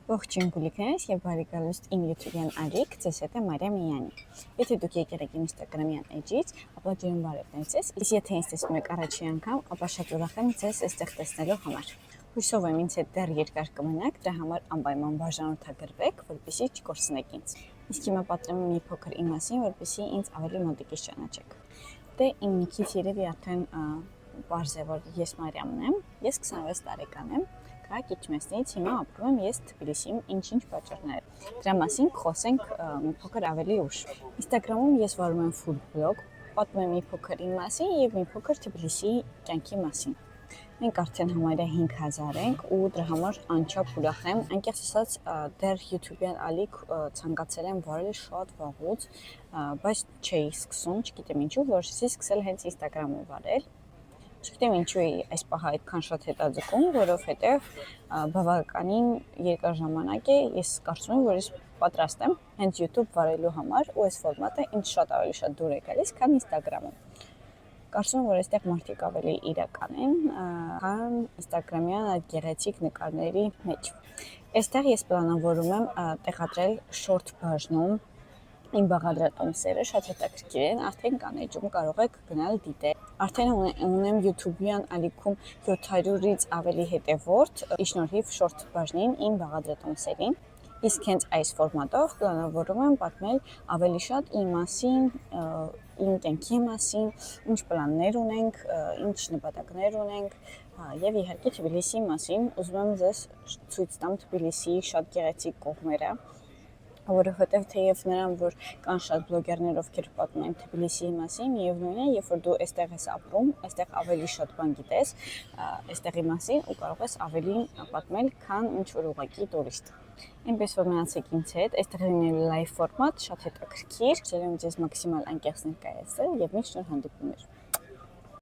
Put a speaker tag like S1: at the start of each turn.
S1: Ողջույն գուլիկներս եւ բարի գալուստ իմ YouTube-յան ալիք, ձեզ հետ է Մարիա Միյանի։ Եթե դուք եկել եք իմ Instagram-յան էջից, ապա ջերմ բարևներ ձեզ։ Իսկ եթե ինձ տեսնում եք առաջին անգամ, ապա շատ ուրախ եմ ձեզ այստեղ տեսնելու համար։ Հույսով եմ ինձ հետ դեռ երկար կմնաք, դրա համար անպայման բաժանորդագրվեք, որպեսզի չկորցնեք ինձ։ Իսկ հիմա պատմեմ մի փոքր իմ մասին, որպեսզի ինձ ավելի մոտիկից ճանաչեք։ Դե իմ նիքից երևի արդեն պարզ է, որ ես Մարիամն եմ, ես 26 տարեկան եմ, քաղաք Իջմեսնից, հիմա ապրում եմ ես Թբիլիսիում, ինչ-ինչ պատճառներով։ Դրա մասին խոսենք մի փոքր ավելի ուշ։ Instagram-ում ես վարում եմ full blog, պատմում եմ մի փոքր իմ մասին եւ մի փոքր Թբիլիսիի կյանքի մասին։ Մենք արդեն համարյա 5000 ենք ու դրա համար անչափ ուրախ եմ։ Անկեղծ ասած, դեռ YouTube-յան ալիք ցանկացել եմ վարել շատ վաղուց, բայց չէի սկսում, չգիտեմ ինչու, որովհետեւ սկսել հենց Instagram-ում վարել։ Չգիտեմ ինչու է այս պահը այդքան շատ հետաձգում, որովհետև բավականին երկար ժամանակ է, ես կարծում եմ, որ ես պատրաստ եմ հենց YouTube վարելու համար ու այս ֆորմատը ինձ շատ ավելի շատ դուր է գալիս, քան Instagram-ը։ Կարծում եմ, որ այստեղ մարդիկ ավելի իրական են, քան Instagram-յան այդ գեղեցիկ նկարների մեջ։ Այստեղ ես պլանավորում եմ տեղադրել short բաժնում իմ բաղադրատոմսերը, շատ հետաքրքիր են, արդեն կան էջում, կարող եք գնալ դիտել։ Արդեն ունեմ YouTube-յան ալիքում 700-ից ավելի հետևորդ, շնորհիվ short բաժնին իմ բաղադրատոմսերին։ Իսկ հենց այս ֆորմատով պլանավորում եմ պատմել ավելի շատ իմ մասին, իմ կյանքի մասին, ինչ պլաններ ունենք, ինչ նպատակներ ունենք, եւ իհարկե Թբիլիսիի մասին։ Ուզում եմ ձեզ ցույց տամ Թբիլիսիի շատ գեղեցիկ կողմերը, որովհետև թեև նրան, որ կան շատ բլոգերներ, ովքեր պատմում են Թբիլիսիի մասին, միևնույն է, երբ որ դու այստեղ ես ապրում, այստեղ ավելի շատ բան գիտես այստեղի մասին ու կարող ես ավելի պատմել, քան ինչ որ ուղղակի տուրիստ։ Այնպես որ մնացեք ինձ հետ, այստեղ լինելու լայվ ֆորմատ շատ հետաքրքիր, ցույց եմ ձեզ մաքսիմալ անկեղծ ներկայացնել եւ միշտ նոր հանդիպումներ։